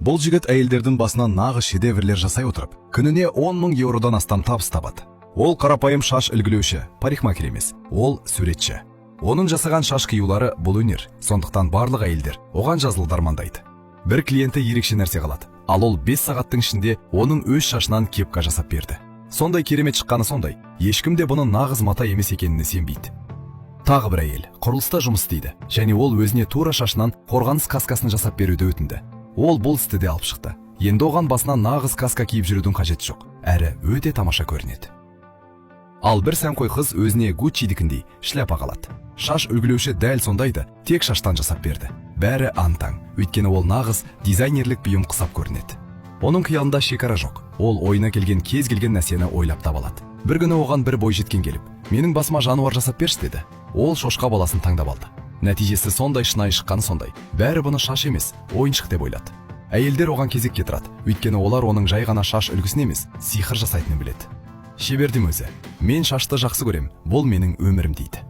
Бұл жігіт әйелдердің басынан нағыз шедеврлер жасай отырып, күніне 10 000 еуродан астам табыс табады. Ол қарапайым шаш үлгілеуші, парикмахер емес, ол суретші. Оның жасаған шаш қиюлары бұл өнер, сондықтан барлық әйелдер оған жазылуды армандайды. Бір клиенті ерекше нәрсе қалады, ал ол 5 сағаттың ішінде оның өз шашынан кепка жасап берді. Сондай керемет шыққаны сондай, ешкім де бұның нағыз мата емес екеніне сенбейді. Тағы бір әйел құрылыста жұмыс істейді, және ол өзіне тура шашынан қорғаныс каскасын жасап беруді өтінді. Ол бұл істі де алып шықты. Енді оған басынан нағыз каска киіп жүрудің қажеті жоқ, әрі өте тамаша көрінеді. Ал бір сәнқой қыз өзіне Гуччидікіндей шляпа қалады. Шаш үлгілеуші дәл сондайды, тек шаштан жасап берді. Бәрі антаң, өйткені ол нағыз дизайнерлік бұйым қысап көрінеді. Оның қиялында шекара жоқ, ол ойына келген кез келген нәрсені ойлап таба алады. Бір күні оған бір бой жеткен келіп, менің басыма жануар жасап берші деді. Ол шошқа баласын таңдап алды. Нәтижесі сондай шынайы шыққаны сондай. Бәрі бұны шаш емес, ойыншық деп ойлады. Әйелдер оған кезекке тұрады, өйткені олар оның жай ғана шаш үлгісін емес, сиқыр жасайтынын біледі. Шебердің өзі, мен шашты жақсы көрем, бұл менің өмірім дейді.